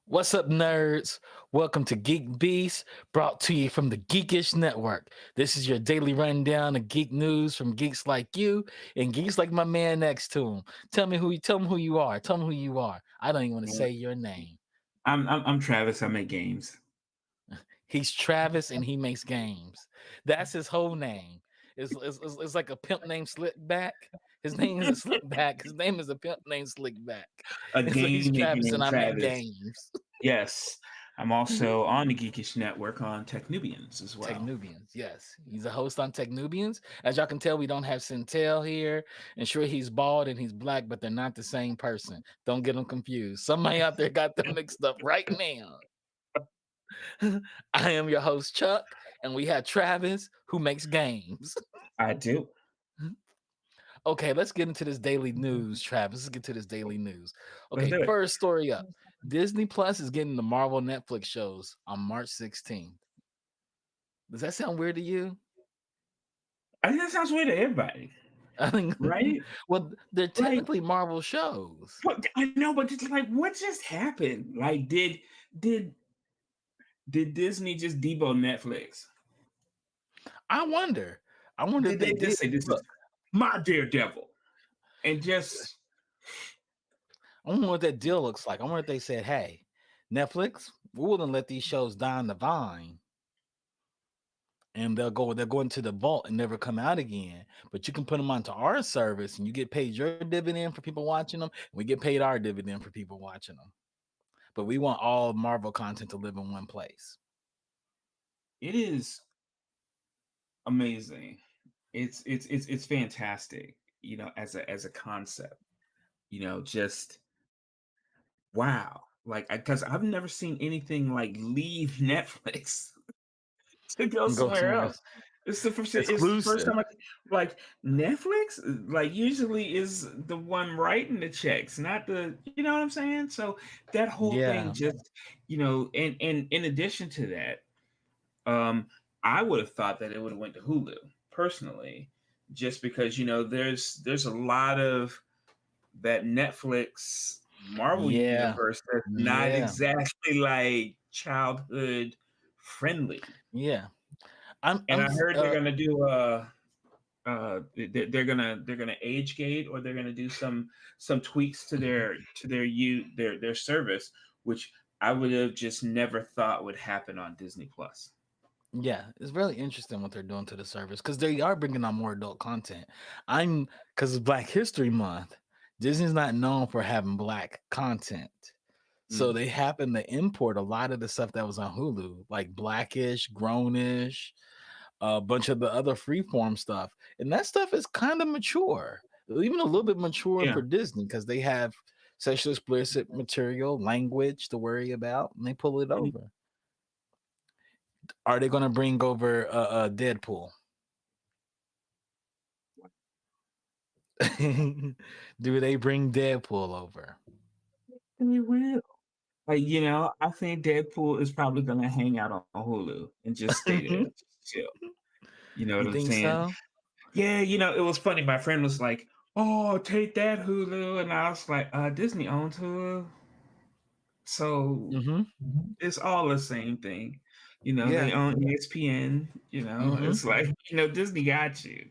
What's up, nerds? Welcome to GeekBeast, brought to you from the Geekish Network. This is your daily rundown of geek news from geeks like you and geeks like my man next to him. Tell me who you are. Tell me who you are. I don't even want to say your name. I'm Travis. I make games. He's Travis and he makes games. That's his whole name. It's like a pimp named Slickback. His name isn't Slickback. His name is a pimp named Slickback. A And so he's game maker Travis and named I make Travis. games. Yes. I'm also on the Geekish Network on Technubians as well. Technubians, yes. He's a host on Technubians. As y'all can tell, we don't have Centel here. And sure, he's bald and he's black, but they're not the same person. Don't get them confused. Somebody out there got them mixed up right now. I am your host, Chuck, and we have Travis, who makes games. I do. Okay, let's get into this daily news, Travis. Let's get to this daily news. Let's Okay, do it. first story up. Disney Plus is getting the Marvel Netflix shows on March 16th. Does that sound weird to you? I think that sounds weird to everybody, I think, right? well, they're Like, technically Marvel shows. what, I know, but it's like, what just happened? Like, did Disney just debo Netflix? I wonder. I wonder if Did they they did. just say this is Look, my Daredevil and just I wonder what that deal looks like. I wonder if they said, "Hey, Netflix, we wouldn't let these shows die on the vine, and they'll go into the vault and never come out again. But you can put them onto our service, and you get paid your dividend for people watching them, and we get paid our dividend for people watching them. But we want all Marvel content to live in one place." it is amazing. It's fantastic, as a concept. Just wow. Like, because I've never seen anything like leave Netflix to go Go somewhere somewhere else. else. It's the first Exclusive. time like Netflix like usually is the one writing the checks, not the you know what I'm saying. So that whole thing Yeah. just and in addition to that, um, I would have thought that it would have went to Hulu personally, just because there's a lot of that Netflix Marvel Yeah. universe that's not Yeah. exactly like childhood friendly. Yeah. I'm And I'm I s- heard they're gonna do they're gonna age gate, or they're gonna do some tweaks to their service, which I would have just never thought would happen on Disney Plus. Yeah, it's really interesting what they're doing to the service because they are bringing on more adult content. I'm because it's Black History Month. Disney's not known for having black content, So they happen to import a lot of the stuff that was on Hulu, like Blackish, Grownish, a bunch of the other freeform stuff. And that stuff is kind of mature, even a little bit mature Yeah. for Disney because they have sexually explicit material, language to worry about, and they pull it Mhm. over. Are they going to bring over Deadpool? Do they bring Deadpool over? They will. I think Deadpool is probably gonna hang out on Hulu and just stay there, You just chill. You know what I'm think saying? so? Yeah, it was funny. My friend was like, "Oh, take that Hulu," and I was like, Disney owns Hulu, so Mm-hmm. it's all the same thing. They Yeah. own ESPN. Mm-hmm. It's like Disney got you,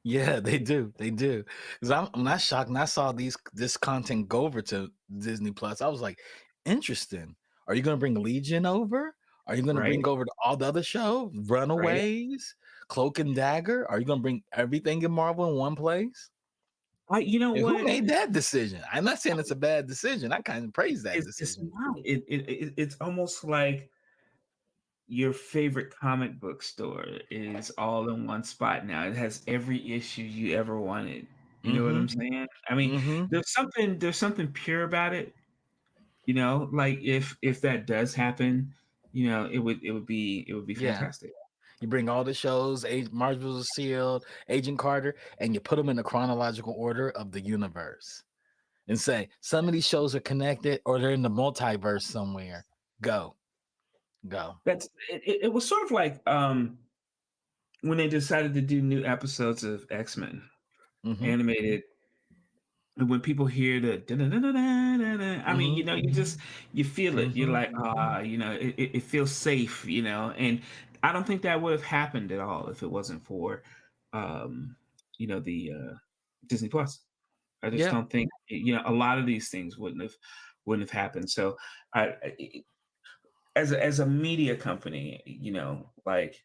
Yeah, they do. They do. Because I'm not shocked. And I saw this content go over to Disney Plus. I was like, interesting. Are you going to bring Legion over? Are you going to right? bring over all the other show, Right? Runaways, Cloak and Dagger? Are you going to bring everything in Marvel in one place? You know And who what? made that decision? I'm not saying it's a bad decision. I kind of praise that It's decision. not. It's almost like your favorite comic book store is all in one spot now. It has every issue you ever wanted. You know what Mm-hmm. I'm saying? I mean, Mm-hmm. there's something pure about it. Like if that does happen, it would be Yeah. fantastic. You bring all the shows, Marvel's Sealed, Agent Carter, and you put them in the chronological order of the universe. And say some of these shows are connected or they're in the multiverse somewhere. Go, go. It was sort of like when they decided to do new episodes of X-Men Mm-hmm. animated. And when people hear the da-da-da-da-da-da, I mean, Mm-hmm. you feel it. You're Mm-hmm. like, it feels safe, and I don't think that would have happened at all if it wasn't for, um, the Disney Plus. I just Yeah. don't think, a lot of these things wouldn't have happened. So, as a media company, like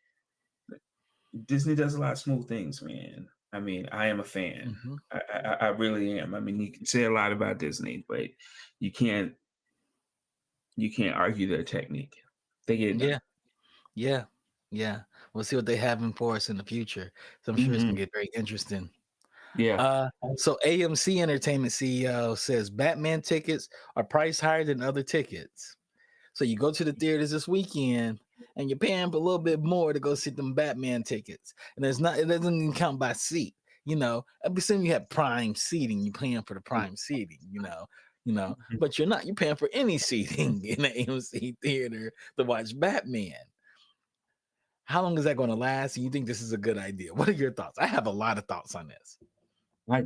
Disney does a lot of smooth things, man. I mean, I am a fan. Mm-hmm. I really am. I mean, you can say a lot about Disney, but you can't you can't argue their technique. They get it Yeah. done. Yeah. Yeah. We'll see what they have in for us in the future. So I'm sure it's Hmm. gonna get very interesting. Yeah. So AMC Entertainment CEO says Batman tickets are priced higher than other tickets. So you go to the theaters this weekend and you're paying a little bit more to go see them Batman tickets. And it doesn't even count by seat. I'm assuming you have prime seating, you're paying for the prime seating, Mhm. but you're paying for any seating in the AMC theater to watch Batman. How long is that going to last? And you think this is a good idea? What are your thoughts? I have a lot of thoughts on this.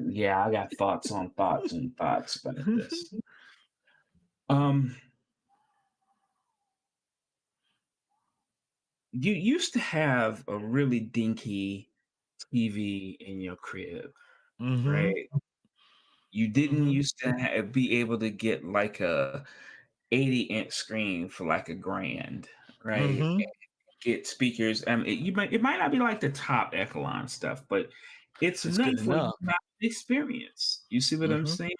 Yeah, I got thoughts on thoughts and thoughts about this. Um, you used to have a really dinky TV in your crib, Mm-hmm. right? You didn't Mm-hmm. used to be able to get like a 80-inch screen for like a grand, right? Mm-hmm. Get speakers. It might not be like the top echelon stuff, but it's It's good enough where you enough. have experience. You see what I'm Mm-hmm. saying?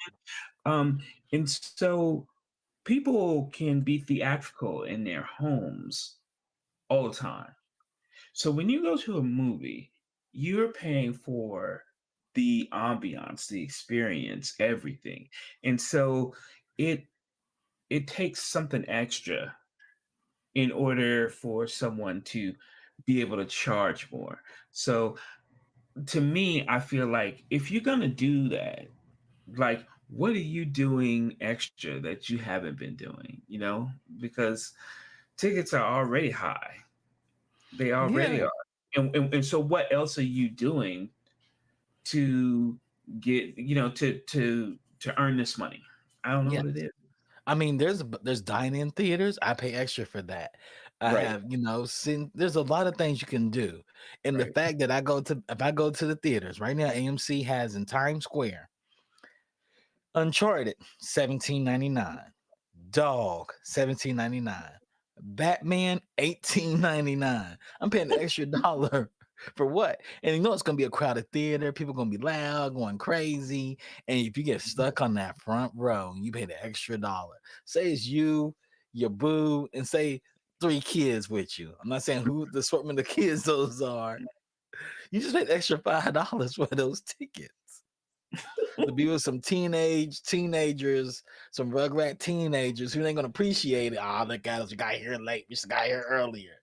Um, and so people can be theatrical in their homes all the time. So when you go to a movie, you're paying for the ambiance, the experience, everything. And so it it takes something extra in order for someone to be able to charge more. So to me, I feel like if you're gonna do that, like what are you doing extra that you haven't been doing? Because tickets are already high. They already Yeah. are. And so what else are you doing to get, to earn this money? I don't know Yeah. what it is. I mean, there's dine-in theaters. I pay extra for that. I Right, have, there's a lot of things you can do. And the right. fact that if I go to the theaters right now, AMC has in Times Square, Uncharted, 17.99. Dog, 17.99. Batman, 18.99. I'm paying an extra dollar For what? And you know it's gonna be a crowded theater. People gonna be loud, going crazy. And if you get stuck on that front row, and you pay the extra dollar. Say it's you, your boo, and say 3 kids with you. I'm not saying who the assortment of kids those are. You just paid extra $5 for those tickets to be with some teenagers, some rugrat teenagers who ain't gonna appreciate it. Oh, that guy here late. We got here earlier.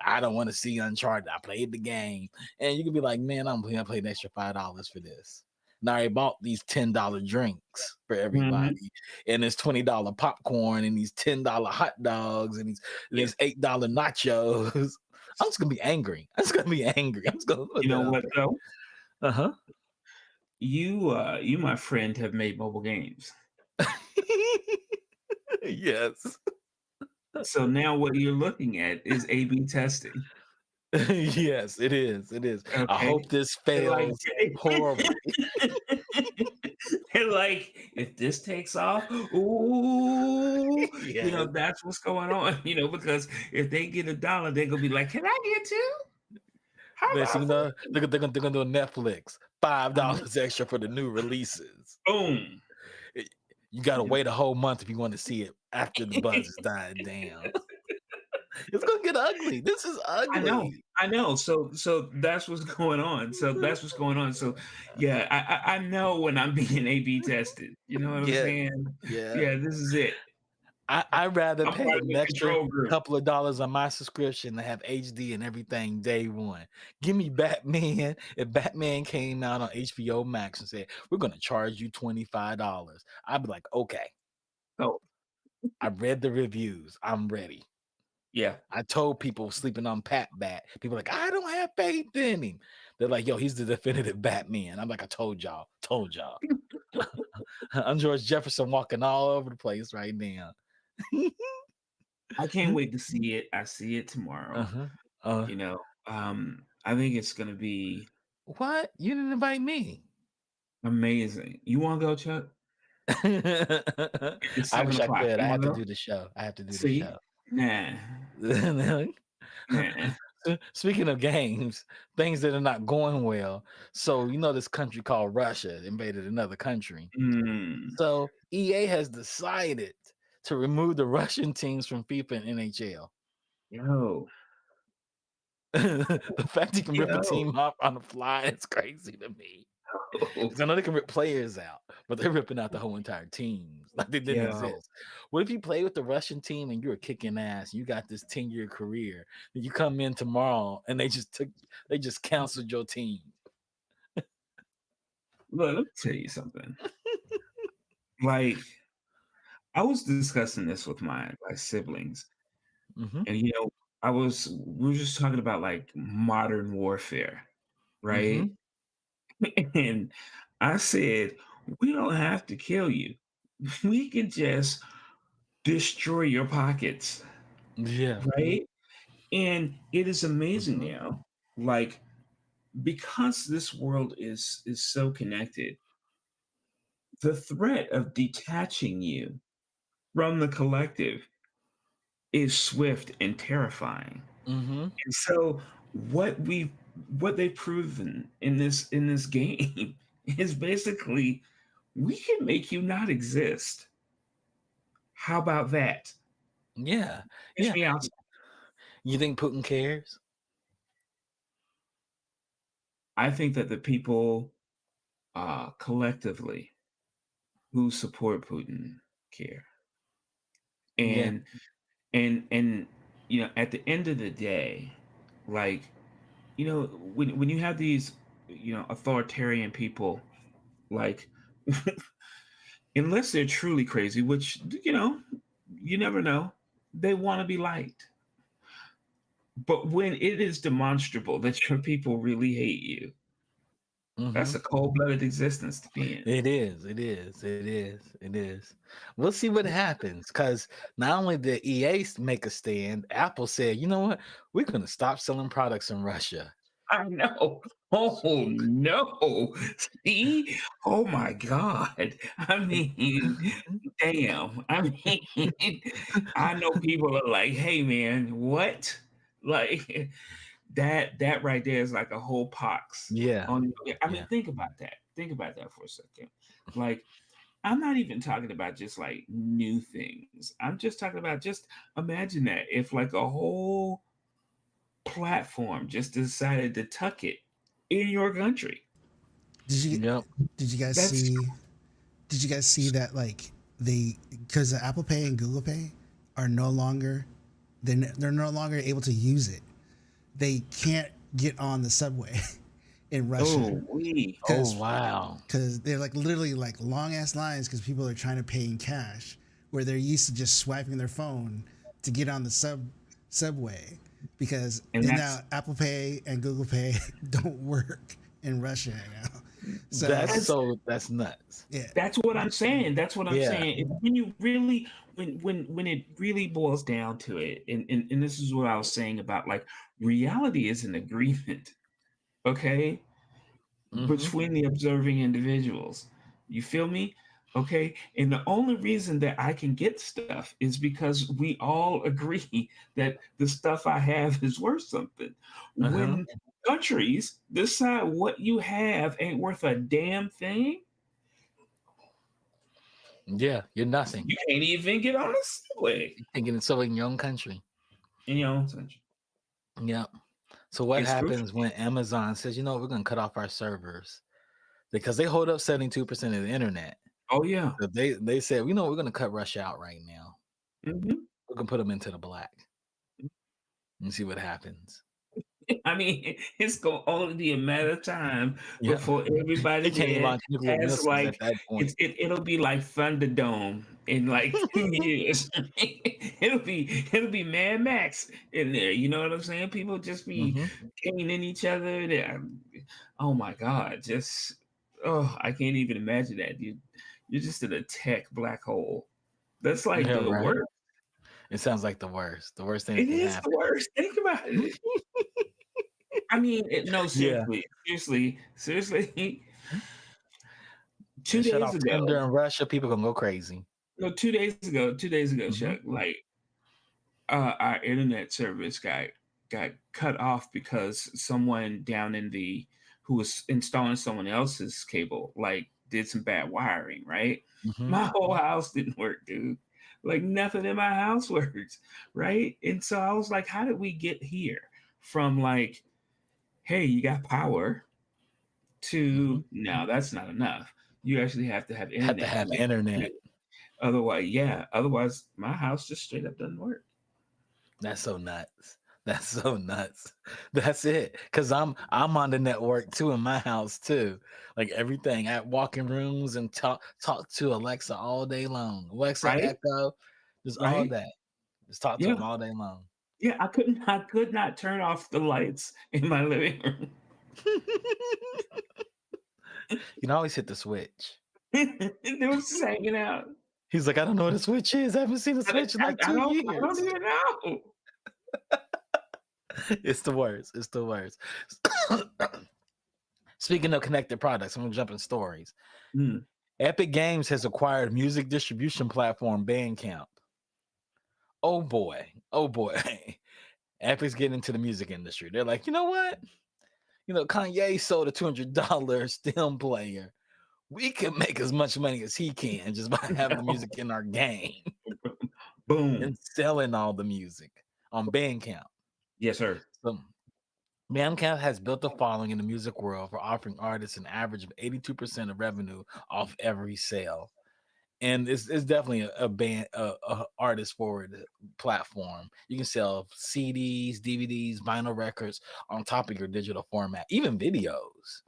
I don't want to see Uncharted. I played the game. And you can be like, man, I'm gonna pay an extra $5 for this. Now I bought these $10 drinks for Mhm. everybody, and this $20 popcorn, and these $10 hot dogs, and Yeah. these $8 nachos. I'm just gonna be angry. I'm just gonna be angry. I'm just gonna put You that know out what though? there. You, my friend, have made mobile games. Yes. So now what you're looking at is A/B testing. Yes, it is. It is. I Okay. hope this And like, fails horribly. and like, if this takes off, ooh, Yes. that's what's going on. Because if they get $1, they're gonna be like, "Can I get two? How Listen, about three?" they're gonna do a Netflix. $5 Uh-huh. extra for the new releases. Boom. It- You gotta wait a whole month if you want to see it after the buzz is died down. It's gonna get ugly. This is I know, ugly. I know. So that's what's going on. So that's what's going on. So yeah, I know when I'm being A/B tested. You know what I'm Yeah, saying? yeah. Yeah, this is it. I'd rather I'm pay part of an the extra control group. couple of dollars on my subscription to have HD and everything day one. Give me Batman. If Batman came out on HBO Max and said, we're gonna charge you $25, I'd be like, okay. So I read the reviews. I'm ready. yeah. I told people sleeping on Pat Bat. People like, I don't have faith in him. They're like, yo, he's the definitive Batman. I'm like, I told y'all. I'm George Jefferson walking all over the place right now. I can't wait to see it. I see it tomorrow. Uh-huh. Uh, I think it's gonna be what? You didn't invite me. amazing. You wanna go, Chuck? It's I seven wish I o'clock. could. I You have wanna to go? do the show. I have to do the See? show. Nah. Nah. Speaking of games, things that are not going well. So you know this country called Russia invaded another country. Mm. So EA has decided to remove the Russian teams from FIFA and NHL. Yo. The fact you can rip a Yo. team off on the fly is crazy to me. Because I know they can rip players out, but they're ripping out the whole entire teams like they didn't Yo. exist. What if you play with the Russian team and you were kicking ass? You got this 10-year career, and you come in tomorrow and they just canceled your team. Look, let me tell you something. Like, I was discussing this with my siblings, Hmm. and we were just talking about like modern warfare, right? Hmm. And I said, we don't have to kill you. We can just destroy your pockets, Yeah. right? And it is amazing Hmm. now, like because this world is so connected, the threat of detaching you from the collective is swift and terrifying. Hmm. And so what they've proven in this game is basically we can make you not exist. How about that? Yeah. Catch Yeah. me out. You think Putin cares? I think that the people collectively who support Putin care. Yeah. And and at the end of the day, like when you have these authoritarian people, like unless they're truly crazy, which you never know, they want to be liked. But when it is demonstrable that your people really hate you, that's Hmm. a cold-blooded existence to be in. It is. It is. It is. It is. We'll see what happens. Because not only did EA make a stand, Apple said, you know what? We're going to stop selling products in Russia. I know. Oh no. See? Oh my God. I mean, damn. I mean, I know people are like, hey man, what? Like, That right there is like a whole pox Yeah, on. I mean, yeah. think about that. Think about that for a second. Like, I'm not even talking about just like new things. I'm just talking about, just imagine that if like a whole platform just decided to tuck it in your country. Did you Yep. did you guys That's see? Did you guys see that like they because Apple Pay and Google Pay are no longer they're no longer able to use it. They can't get on the subway in Russia oh we Oh because wow. they're like literally like long ass lines because people are trying to pay in cash where they're used to just swiping their phone to get on the subway because and and that's now Apple Pay and Google Pay don't work in Russia now. So that's That's nuts. yeah, that's what I'm saying. That's what I'm Yeah. saying. And when you really, when it really boils down to it, and this is what I was saying about like reality is an agreement, okay, Mm-hmm. between the observing individuals. You feel me? Okay. And the only reason that I can get stuff is because we all agree that the stuff I have is worth something. Uh-huh. When countries decide what you have ain't worth a damn thing, Yeah, you're nothing. you can't even get on the subway You can't get in so in your own country. in your own country. Yep. So what It's crucial. happens when Amazon says, we're gonna cut off our servers because they hold up 72% of the internet. Oh yeah. So they said, we're gonna cut Russia out right now. Hmm. We're gonna put them into the black and see what happens. I mean, it's going to only be a matter of time Yeah. before everybody They can't even there launch nuclear has missiles at like that point. it'll be like Thunderdome in like 2 years. it'll be Mad Max in there. You know what I'm saying? People just be Mm-hmm. caning each other. Oh my God! Just I can't even imagine that. You're just in a tech black hole. That's like Yeah, the right. worst. It sounds like the worst. The worst thing that It can is the happen. worst. Think about it. I mean, no, Yeah. seriously. They two shut days off ago, Tinder in Russia, people gonna go crazy. no, 2 days ago, Mm-hmm. Chuck, like our internet service got cut off because someone down in the who was installing someone else's cable, like did some bad wiring, right? Mm-hmm. My whole house didn't work, dude. Like nothing in my house works, right? And so I was like, how did we get here from like, hey, you got power Mm-hmm. to now that's not enough. You actually have to have Have to internet have connection internet. too. Otherwise my house just straight up doesn't work. That's so nuts. That's so nuts. That's it. Cause I'm on the network too in my house too. Like everything. I walk in rooms and talk to Alexa all day long. Alexa, Right? Echo, just all Right? day. Just talk to Yeah. them all day long. Yeah. I could not turn off the lights in my living room. You can always hit the switch. They was just hanging out. He's like, I don't know what a switch is. I haven't seen a I, switch in like I 2 don't years. even know. It's the worst. It's the worst. Speaking of connected products, I'm gonna jump in stories. Hmm. Epic Games has acquired music distribution platform Bandcamp. Oh boy. Oh boy. Epic's getting into the music industry. They're like, you know what? Kanye sold a $200 stem player. We can make as much money as he can just by having the music in our game Boom. and selling all the music on Bandcamp. Yes, sir. So Bandcamp has built a following in the music world for offering artists an average of 82% of revenue off every sale. And it's definitely a artist forward platform. You can sell CDs, DVDs, vinyl records on top of your digital format, even videos.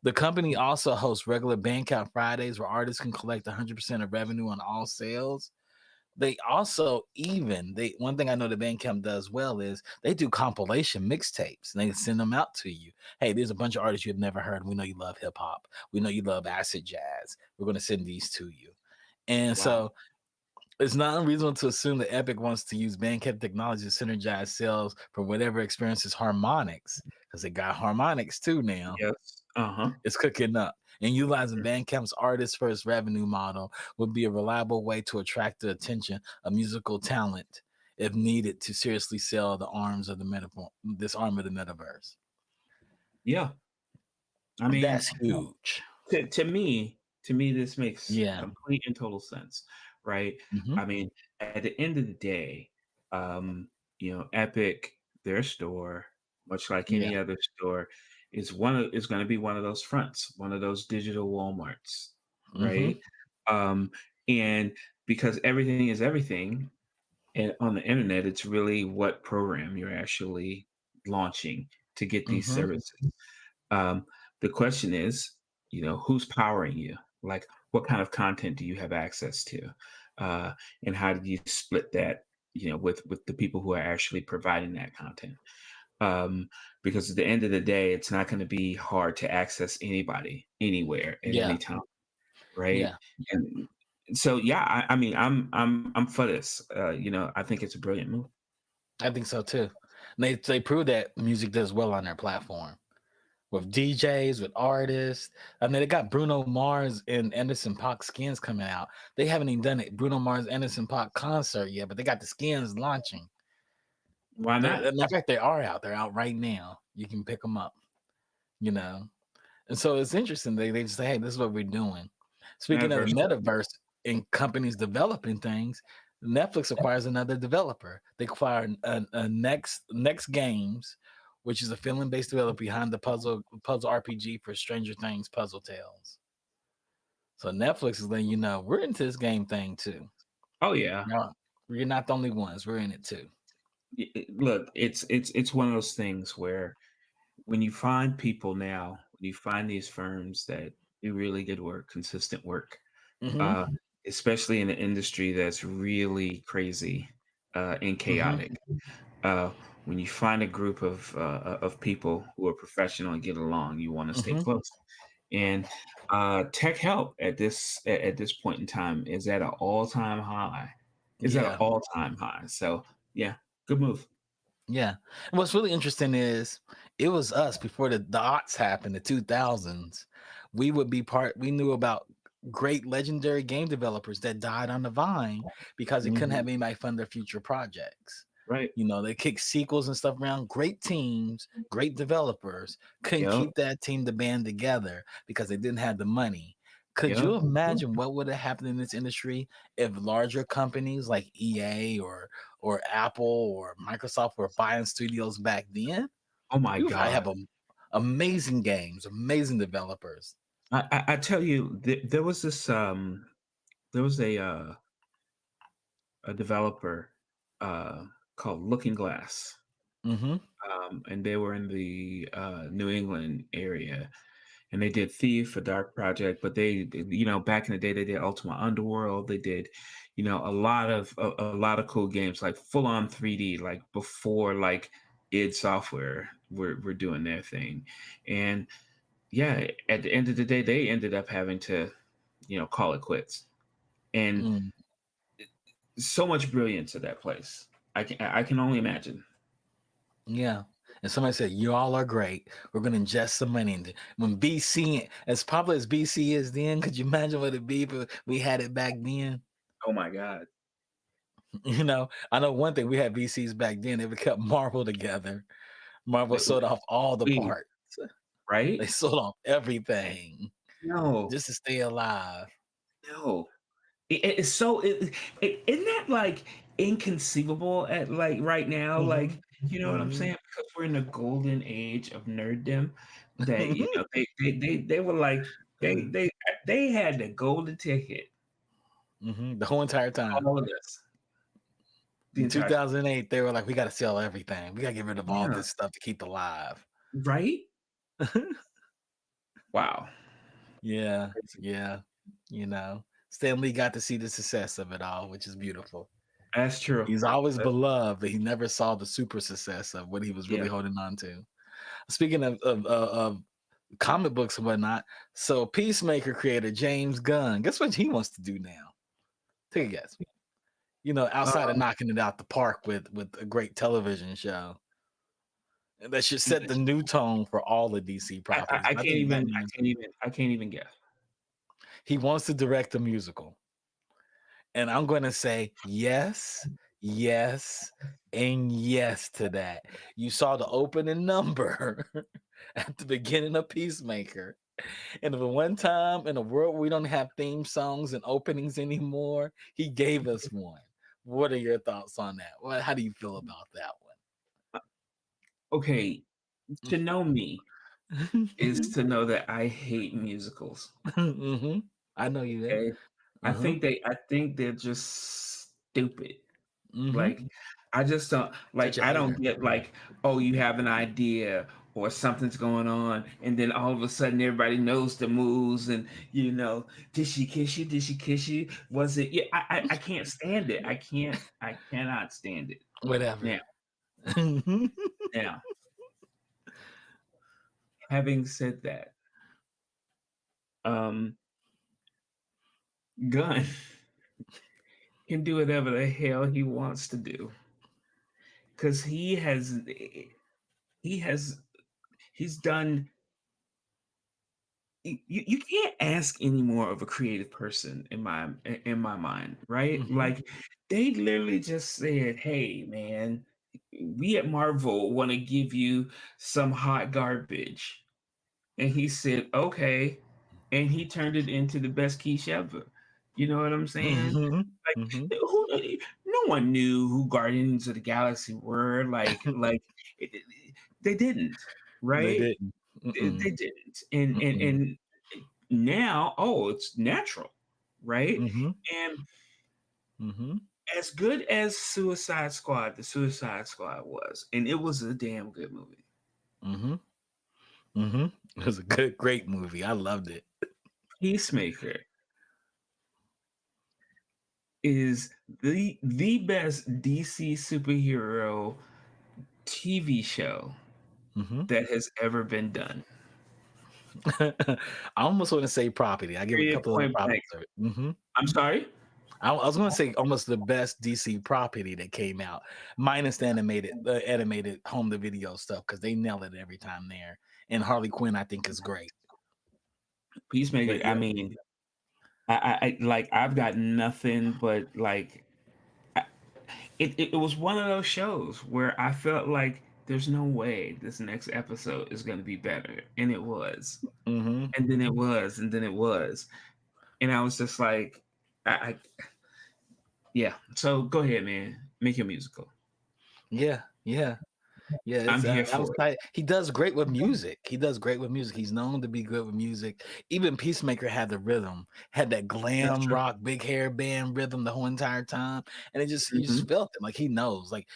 The company also hosts regular Bandcamp Fridays where artists can collect 100% of revenue on all sales. They also they one thing I know that Bandcamp does well is they do compilation mixtapes and they send them out to you. Hey, there's a bunch of artists you've never heard. We know you love hip hop. We know you love acid jazz. We're going to send these to you. And Wow. so it's not unreasonable to assume that Epic wants to use Bandcamp technology to synergize sales for whatever experiences harmonics, because they got harmonics too now. Yes. Uh-huh. It's cooking up. And utilizing Bandcamp's artist first revenue model would be a reliable way to attract the attention of musical talent. if needed to seriously sell the arms of the this arm of the metaverse. Yeah. I mean, That's huge. to me, this makes Yeah. complete and total sense, right? Hmm. I mean, at the end of the day, Epic, their store, much like Yeah. any other store, is going to be one of those fronts, one of those digital WalMarts, Hmm. right? Um, and because everything is everything, and on the internet, it's really what program you're actually launching to get these Hmm. services. Um, the question is, who's powering you? Like, what kind of content do you have access to? Uh, and how do you split that, with the people who are actually providing that content? Because at the end of the day, it's not going to be hard to access anybody, anywhere, at Yeah. any time, right? Yeah. And so, yeah, I mean, I'm for this. I think it's a brilliant move. I think so too. And they prove that music does well on their platform with DJs, with artists. I mean, they got Bruno Mars and Anderson .Paak skins coming out. They haven't even done it. Bruno Mars Anderson .Paak concert yet, but they got the skins launching. Why not? In fact, they are out. They're out right now. You can pick them up. You know, and so it's interesting. They just say, "Hey, this is what we're doing." Speaking of the Metaverse. metaverse and companies developing things, Netflix acquires another developer. They acquire a next Games, which is a film-based developer behind the puzzle RPG for Stranger Things Puzzle Tales. So Netflix is letting you know we're into this game thing too. Oh yeah. No, you're not the only ones. We're in it too. Look, it's one of those things where when you find people now, when you find these firms that do really good work, consistent work, Hmm. uh, especially in an industry that's really crazy and Hmm. chaotic, uh, when you find a group of people who are professional and get along, you want to stay Hmm. close. And tech help at this point in time is at an all time high. Is at an Yeah. all time high. So yeah, good move. Yeah. And what's really interesting is it was us before the aughts happened, the 2000s. We knew about great legendary game developers that died on the vine because they couldn't Mhm. have anybody fund their future projects. Right. They kicked sequels and stuff around. Great teams, great developers couldn't Yep. keep that team, the band together because they didn't have the money. Could you Yep. imagine what would have happened in this industry if larger companies like EA or Apple or Microsoft were buying studios back then? Oh my We would probably God. have amazing games, amazing developers. I tell you, there was this there was a developer uh called Looking Glass. Hmm. And they were in the New England area, and they did Thief, a Dark Project. But back in the day, they did Ultima Underworld. They did, a lot of cool games, like full on 3D, like before like id Software were doing their thing. And yeah, at the end of the day, they ended up having to, call it quits. And Mm, so much brilliance at that place. I can only imagine. yeah. And somebody said, "You all are great. We're going to ingest some money." When BC, as popular as BC is then, could you imagine what it'd be if we had it back then? Oh my God. I know one thing, we had VCs back then. They would kept Marvel together. Marvel Wait, sold off all the wait, parts. They right? sold off everything No, just to stay alive. no. It's so isn't that like inconceivable at like right now? Mm-hmm. Like, you know what I'm Mm-hmm. saying? Because we're in the golden age of nerddom that they were like they had the golden ticket. The whole entire time. All of this. The In entire time. 2008, they were like, "We got to sell everything. We got to get rid of all Yeah. this stuff to keep alive." Right? Wow. Yeah, yeah. Stan Lee got to see the success of it all, which is beautiful. That's true. He's always beloved, but he never saw the super success of what he was really Yeah. holding on to. Speaking of comic books and whatnot, so Peacemaker creator James Gunn, guess what he wants to do now? Take a guess. Outside of Um, knocking it out the park with a great television show that should set the new tone for all the DC I, I, properties. I But I can't think even Batman I is can't even I can't even guess. he wants to direct a musical. And I'm going to say yes, yes and yes to that. You saw the opening number at the beginning of Peacemaker. And the one time in a world we don't have theme songs and openings anymore, he gave us one. What are your thoughts on that? How do you feel about that Okay, to know me is one? to know that I hate musicals. Hmm. I know you did. Okay, Uh-huh. I think they're just stupid. Hmm. Like, I just don't Such like. a I hater. don't get like, oh, you have an idea or something's going on, and then all of a sudden everybody knows the moves, and did she kiss you? Did she kiss you? Was it? Yeah, I can't stand it. I cannot stand it. Whatever. Now, now, having said that, um, Gunn can do whatever the hell he wants to do because he has he's done. You can't ask any more of a creative person in my mind, right? Hmm. Like, they literally just said, "Hey, man, we at Marvel want to give you some hot garbage," and he said, "Okay," and he turned it into the best quiche ever. You know what I'm saying? Hmm. Like, Hmm. no one knew who Guardians of the Galaxy were. They didn't, They right? didn't. They Mm-mm. didn't, and and Mm-mm. and now, oh, it's natural, right? Mm-hmm. And Mm-hmm. as good as the Suicide Squad was, and it was a damn good movie. Mm-hmm. Mm-hmm. It was a great movie. I loved it. Peacemaker is the best DC superhero TV show Mm-hmm. that has ever been done. I almost want to say property. I give a Period. couple of Point blank. properties. Mm-hmm. I'm sorry. I was going to say almost the best DC property that came out, minus the animated home to video stuff, because they nail it every time there. And Harley Quinn, I think, is great. Peacemaker. But I yeah. mean, I've got nothing but like I- it was one of those shows where I felt like there's no way this next episode is going to be better, and it was, Mm-hmm. and then it was, and then it was, and I was just like, I yeah. So go ahead, man, make your musical. Yeah. Yeah. Yeah, I'm it's here I was for it. tight. He does great with music. He does great with music. He's known to be good with music. Even Peacemaker had the rhythm, had that That's glam true. rock, big hair band rhythm the whole entire time, and you Hmm. just felt it. Like he knows. Like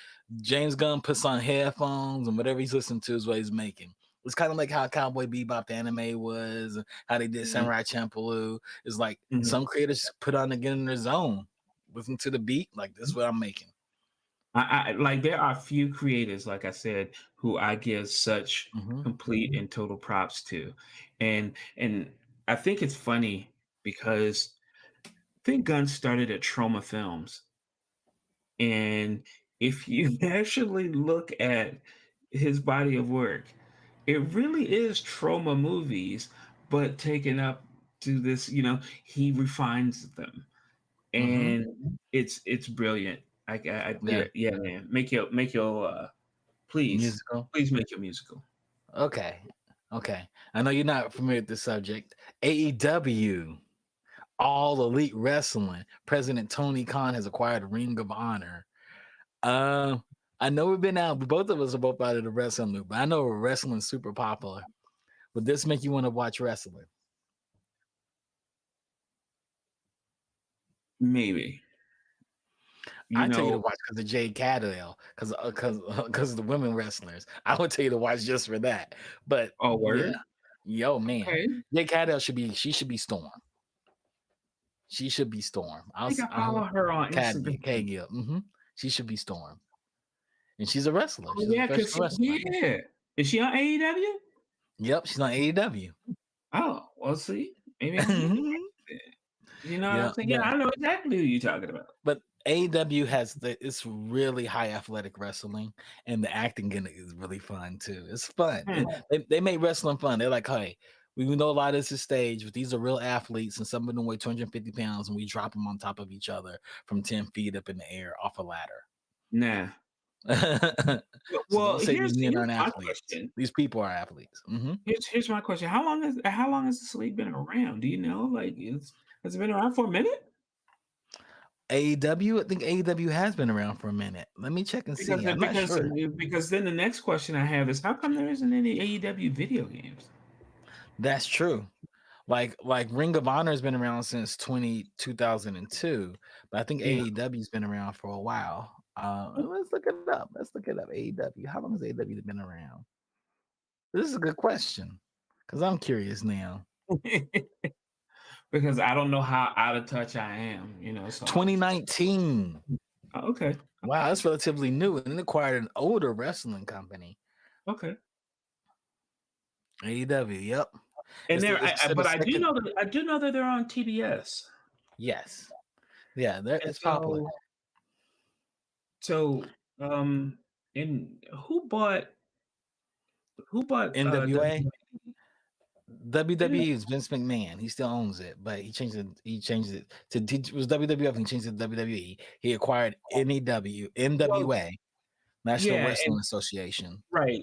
James Gunn puts on headphones and whatever he's listening to is what he's making. It's kind of like how Cowboy Bebop the anime was, and how they did Hmm. Samurai Champloo. It's like Hmm. some creators put on to get in their zone, listen to the beat. Like this is what I'm making. I like there are few creators, like I said, who I give such Hmm. complete and total props to, and I think it's funny because I think Gunn started at Trauma Films, and if you actually look at his body of work, it really is trauma movies, but taken up to this, he refines them, Hmm. and it's brilliant. Yeah, Yeah, man, make your please, musical. please make your musical. Okay. Okay. I know you're not familiar with this subject. AEW, All Elite Wrestling. President Tony Khan has acquired a Ring of Honor. Uh, I know we've been out. Both of us are both out of the wrestling loop, but I know wrestling's super popular. Would this make you want to watch wrestling? Maybe, you I tell you to know. watch because of Jade Catdale, because of the women wrestlers. I would tell you to watch just for that. But Oh, yeah, word. yo man, Okay, Jade Catdale should be Storm. She should be Storm. I think I follow her on Instagram. Cagill. She should be Storm, and she's a wrestler. Oh She's a yeah, professional wrestler. yeah, is she on AEW? Yep, she's on AEW. Oh, well, see, maybe I need to watch it. You know what I'm Yeah, saying? Yeah, I know exactly who you're talking about. but AEW has it's really high athletic wrestling, and the acting in it is really fun too. It's fun. Hmm. They make wrestling fun. They're like, hey, we know a lot of this is staged, but these are real athletes, and some of them weigh 250 pounds, and we drop them on top of each other from 10 feet up in the air off a ladder. Nah. So Well, don't say these men here's aren't my athletes. question. These people are athletes. Here's my question. How long has this league been around? Do you know? Like, has it been around for a minute? AEW, I think AEW has been around for a minute. Let me check and Because see. I'm not sure. because then the next question I have is how come there isn't any AEW video games? That's true. Like Ring of Honor has been around since 2002, but I think Yeah. AEW's been around for a while. Let's look it up. Let's look it up. AEW. How long has AEW been around? This is a good question because I'm curious now. Because I don't know how out of touch I am, so 2019. okay. Wow, that's relatively new, and it acquired an older wrestling company. Okay. AEW. Yep. And It's considered but I do second. know that they're on TBS. Yes. Yeah, And it's popular. So, and who bought NWA. WWE? WWE is Vince McMahon. He still owns it, but he changed it. It was WWF, and he changed it to WWE. He acquired Well, NWA, National yeah, Wrestling Association. right.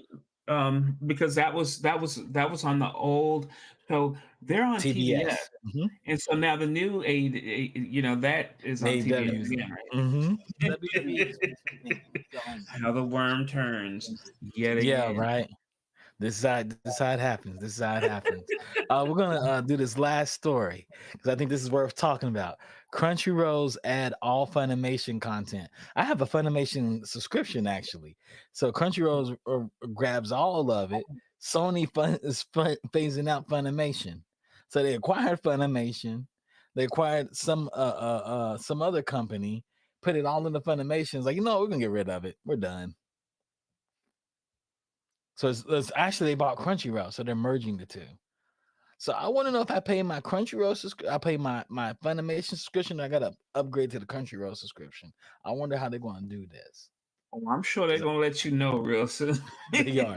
Because that was on the old. So they're on TBS, and so now the new that is on TBS again, right? WWE is Vince McMahon. He still owns it. How the worm turns yet Yeah, again. right. This is how it happens. We're gonna do this last story because I think this is worth talking about. Crunchyroll's add all Funimation content. I have a Funimation subscription actually, so Crunchyroll grabs all of it. Sony is phasing out Funimation, so they acquired Funimation. They acquired some other company, put it all into Funimation. It's like, we're gonna get rid of it. We're done. So it's actually they bought Crunchyroll, so they're merging the two. So I want to know if I pay my Crunchyroll subscription, I pay my Funimation subscription, I got to upgrade to the Crunchyroll subscription. I wonder how they're going to do this. Oh, I'm sure they're gonna let you know real soon. They are.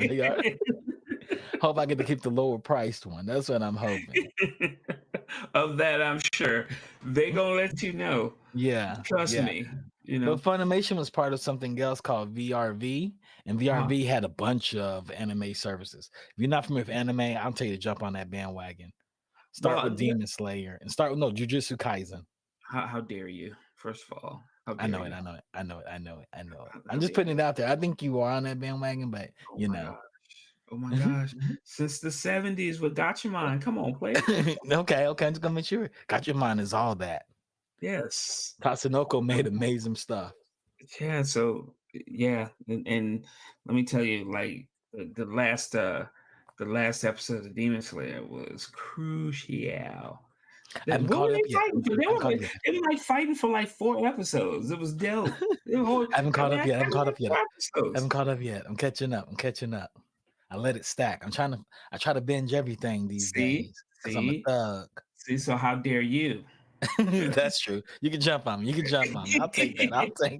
Hope I get to keep the lower priced one. That's what I'm hoping. Of that, I'm sure they're gonna let you know. Yeah, Trust me. But Funimation was part of something else called VRV, and VRV had a bunch of anime services. If you're not familiar with anime, I'll tell you to jump on that bandwagon. Start with Demon Slayer and Jujutsu Kaisen. How dare you? First of all, I know it. I'm just putting it out there. I think you are on that bandwagon, but Oh my gosh. Since the 70s with Gatchaman. Come on, play. Okay. I'm just gonna make sure. Gatchaman is all that. Yes. Tatsunoko made amazing stuff. Yeah, so and let me tell you, like the last episode of Demon Slayer was crucial. I haven't caught up yet. They were like fighting for like 4 episodes. It was dope. I haven't caught up yet. I'm catching up. I let it stack. I try to binge everything these days because I'm a thug. See, so how dare you? That's true. You can jump on me. I'll take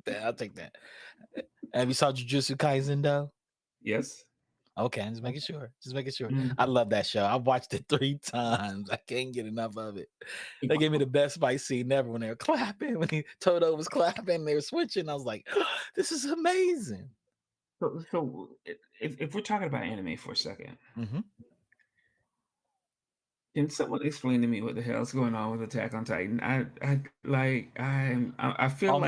that. Have you saw Jujutsu Kaisen though? Yes. Okay, I'm just making sure. I love that show. I've watched it 3 times. I can't get enough of it. They gave me the best fight scene ever when they were clapping. When Todo was clapping, they were switching. I was like, this is amazing. So if we're talking about anime for a second, can someone explain to me what the hell is going on with Attack on Titan? I feel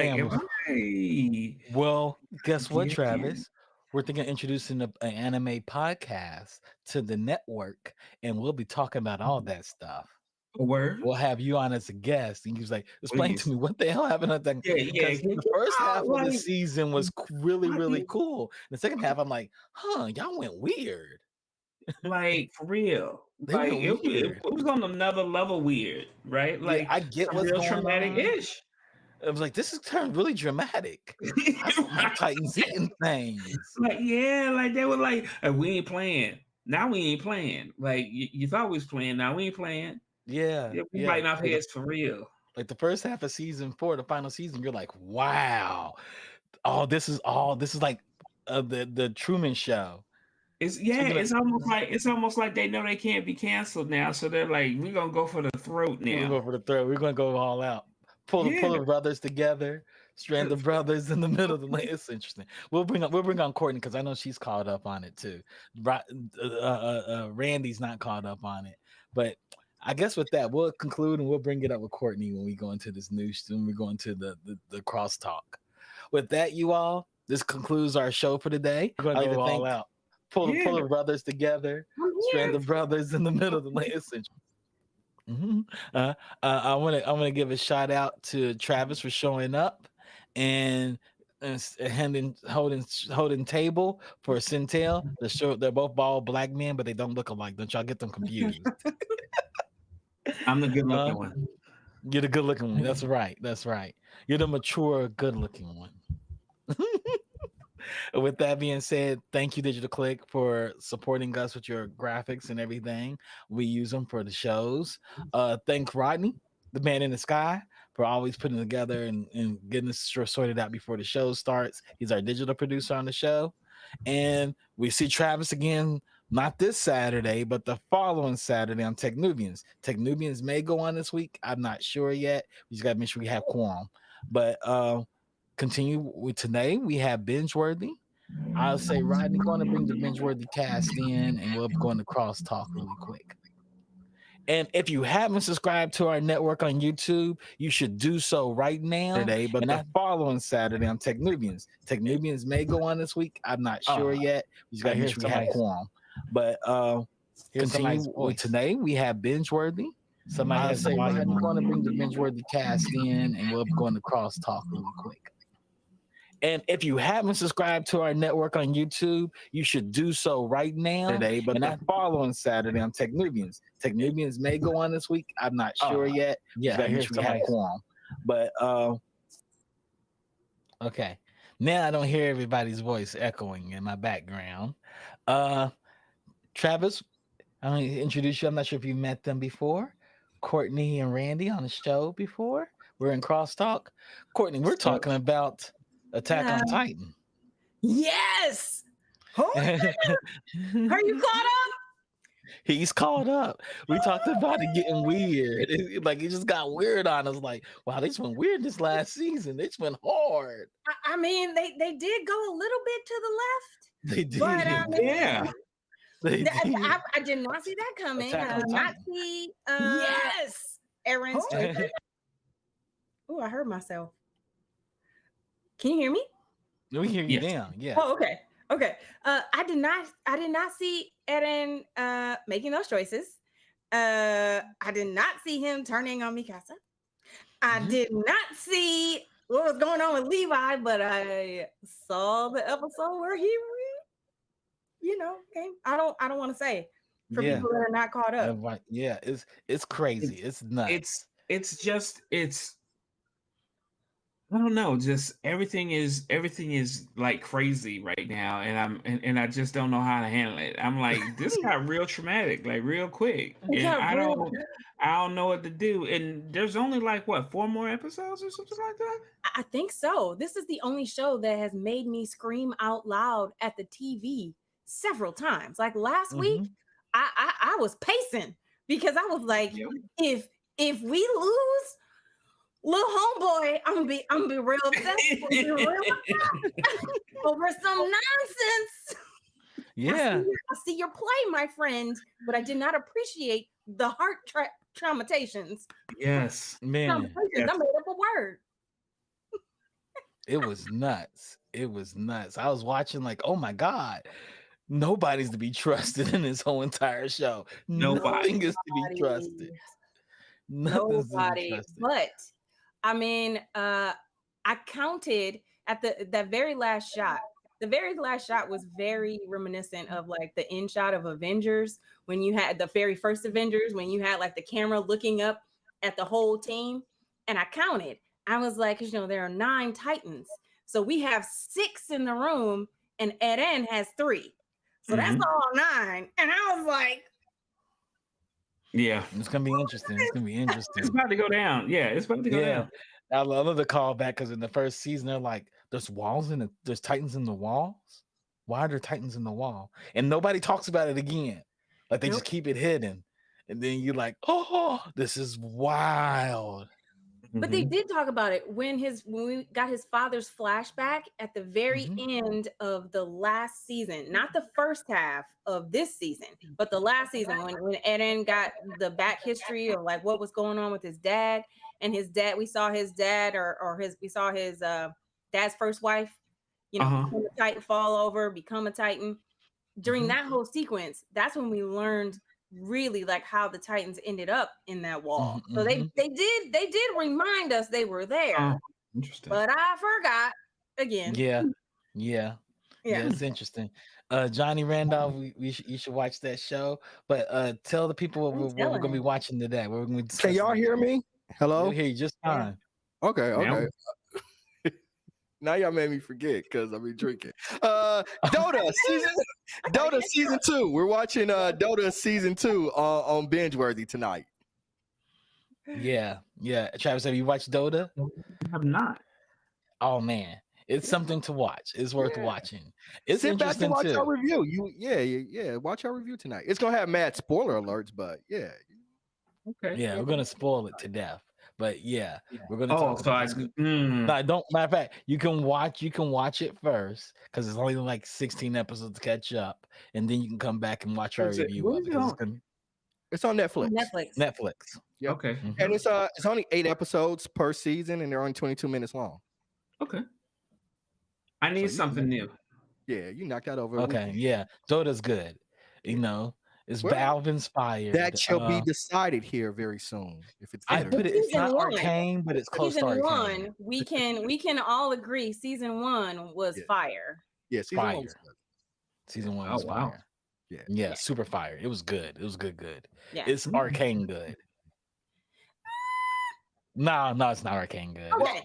Well, guess what, Travis? We're thinking of introducing an anime podcast to the network, and we'll be talking about all that stuff. A word? We'll have you on as a guest, and he was like, "Explain to me what the hell happened on that." Yeah. The first half of the season was really, really cool. The second half, I'm like, y'all went weird. Like for real. Like it was on another level weird, right? Like I get what's real going traumatic-ish. I was like, this is turned really dramatic. I saw my Titans eating things. Like, they were like, we ain't playing. Now we ain't playing. Like you thought we was playing, now we ain't playing. Yeah. We biting off heads for real. Like the first half of season 4, the final season, you're like, wow. This is like the Truman Show. It's almost like they know they can't be canceled now, so they're like, we're gonna go for the throat now. We're gonna go all out. Pull the brothers together, Strand of brothers in the middle of the lane. It's interesting. We'll bring on Courtney because I know she's caught up on it too. Randy's not caught up on it, but I guess with that we'll conclude and we'll bring it up with Courtney when we go into this news. When we go into the crosstalk. With that, you all, this concludes our show for today. We're gonna go all out. Pull the brothers together. Strand the brothers in the middle of the lane. It's interesting. I want to give a shout out to Travis for showing up and holding table for Centel. They're both bald black men, but they don't look alike. Don't y'all get them confused? I'm the good looking one. You're the good looking one. That's right. You're the mature, good looking one. With that being said, thank you, Digital Click, for supporting us with your graphics and everything. We use them for the shows. Thank Rodney, the man in the sky, for always putting together and getting us sorted out before the show starts. He's our digital producer on the show. And we see Travis again, not this Saturday, but the following Saturday on Tech Nubians. Tech Nubians may go on this week. I'm not sure yet. We just got to make sure we have quorum. But continue with today. We have Binge-Worthy. I'll say Rodney going to bring the Binge-Worthy cast in, and we'll go into crosstalk really quick. And if you haven't subscribed to our network on YouTube, you should do so right now. Today, but not following Saturday on Tech Nubians. Tech Nubians may go on this week. I'm not sure yet. We just got to make sure we have quorum. But continue with today. We have Binge-Worthy. Somebody has say Rodney going to bring the Binge-Worthy cast in, and we'll go into crosstalk really quick. And if you haven't subscribed to our network on YouTube, you should do so right now. Today, but not following Saturday on Tech Nubians. Tech Nubians may go on this week. I'm not sure yet. Yeah, we have quorum. But okay. Now I don't hear everybody's voice echoing in my background. Travis, I'm going to introduce you. I'm not sure if you met them before. Courtney and Randy on the show before. We're in crosstalk. Courtney, we're talking about Attack on Titan. Yes. Are you caught up? He's caught up. We talked about it getting weird. It just got weird on us. Like, wow, they just went weird this last season. They just went hard. I mean, they did go a little bit to the left. They did. But, Yeah. I did not see that coming. I did not see Aaron's choices. Oh, I heard myself. Can you hear me? We hear you now. Yeah. Oh, okay. I did not see Eren making those choices. I did not see him turning on Mikasa. I did not see what was going on with Levi, but I saw the episode where he came. I don't want to say for people that are not caught up. Yeah, it's crazy. It's nuts. It's I don't know, just everything is like crazy right now, and I just don't know how to handle it. I'm like, this got real traumatic, like real quick, and I don't know what to do. And there's only like 4 more episodes or something like that. I think so. This is the only show that has made me scream out loud at the TV several times. Like last week, I was pacing because I was like, if we lose little homeboy, I'm gonna be real upset. Over some nonsense. Yeah. I see your play, my friend, but I did not appreciate the heart traumatizations. Yes, man. I made up a word. It was nuts. I was watching like, oh my God. Nobody's to be trusted in this whole entire show. Nothing is to be trusted. Nobody. But I mean, I counted at that very last shot. The very last shot was very reminiscent of like the end shot of Avengers when you had the very first Avengers, when you had like the camera looking up at the whole team. And I counted. I was like, there are 9 Titans. So we have 6 in the room and Eren has 3. So that's all 9. And I was like, yeah, it's gonna be interesting. It's about to go down. Yeah, it's about to go down. I love the callback because in the first season they're like, there's Titans in the walls. Why are there Titans in the wall? And nobody talks about it again. Like they just keep it hidden. And then you're like, oh, this is wild. But they did talk about it when we got his father's flashback at the very end of the last season, not the first half of this season, but the last season when Eden got the back history of like what was going on with his dad and his dad. We saw his dad we saw his dad's first wife, become a Titan, fall over, become a Titan. During that whole sequence, that's when we learned really like how the Titans ended up in that wall. So they did remind us they were there. Interesting. But I forgot again. Yeah, it's interesting. Johnny Randolph, you should watch that show. But tell the people what we're gonna be watching today. We're gonna be Can y'all hear me? Hello? We'll hear you just fine. Okay. Now y'all made me forget because I've been drinking. Dota season 2. We're watching Dota season 2 on Binge Worthy tonight. Yeah. Travis, have you watched Dota? I have not. Oh man, it's something to watch. It's worth watching. It's Sit back and watch too. our review. Watch our review tonight. It's gonna have mad spoiler alerts, but yeah. Okay. Yeah, we're gonna spoil it to death. But yeah, we're gonna talk so about No, don't. Matter of fact, you can watch it first because it's only like 16 episodes to catch up, and then you can come back and watch our review of it. It's on Netflix. Netflix. Yep. Okay. And it's only 8 episodes per season, and they're only 22 minutes long. Okay. I need something new. Yeah, you knocked that over. Okay. Yeah, Dota's good. It's Valve inspired. That shall be decided here very soon. If it's it's not arcane, but it's close to arcane. We can all agree season 1 was fire. Yeah, season 1 was good. Season 1 was fire. Yeah, super fire. It was good. It was good. Yeah. It's arcane good. No, it's not arcane good. Okay.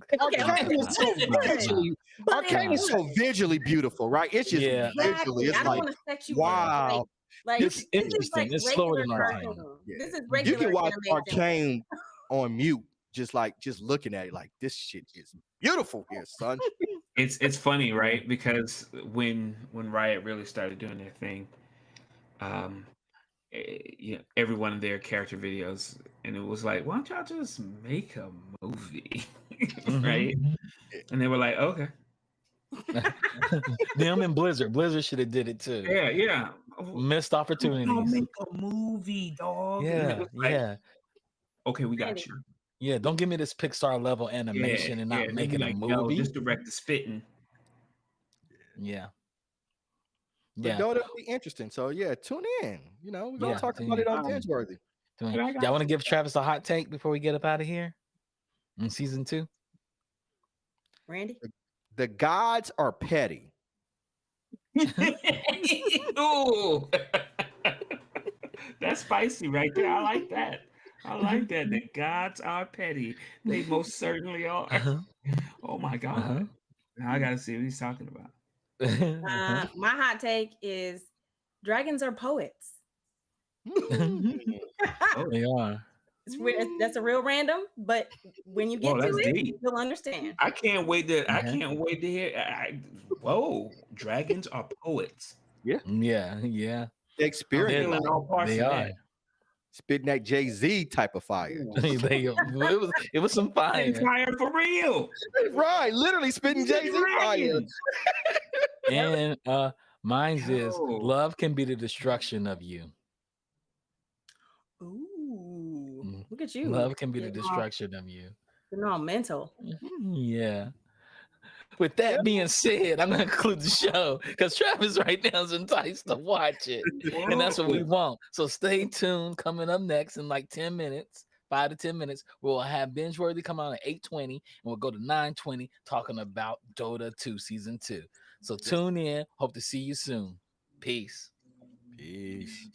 Arcane is so visually beautiful, right? It's just visually, it's like, wow. Like it's interesting. It's slower than Arcane. This is regular. You can watch Arcane on mute, just looking at it, like this shit is beautiful here, son. It's funny, right? Because when Riot really started doing their thing, every one of their character videos, and it was like, why don't y'all just make a movie, right? And they were like, okay. Them and Blizzard should have did it too. Yeah. Missed opportunities. Don't make a movie, dog. Yeah. Okay, we got you. Yeah, don't give me this Pixar level animation and not make it a movie. No, just direct the spitting. Yeah. But Dota will be interesting. So tune in. We're gonna talk about it on Binge Worthy. Y'all want to give Travis a hot take before we get up out of here? In season 2? Randy? The gods are petty. Ooh. That's spicy right there. I like that. The gods are petty. They most certainly are. Oh my God. Now I gotta see what he's talking about. My hot take is dragons are poets. They are. That's a real random, but when you get to it, you'll understand. I can't wait to hear. Whoa, dragons are poets. Yeah. They experience they are. Spitting that Jay-Z type of fire. it was some fire. Fire for real. Right, literally spitting Jay-Z fire. And mine's is love can be the destruction of you. Ooh, look at you. Love can be the destruction of you. You're all mental. Yeah. With that being said, I'm going to conclude the show because Travis right now is enticed to watch it. And that's what we want. So stay tuned. Coming up next in like 10 minutes, 5 to 10 minutes, we'll have Binge Worthy come out at 8:20 and we'll go to 9:20 talking about Dota 2 Season 2. So tune in. Hope to see you soon. Peace.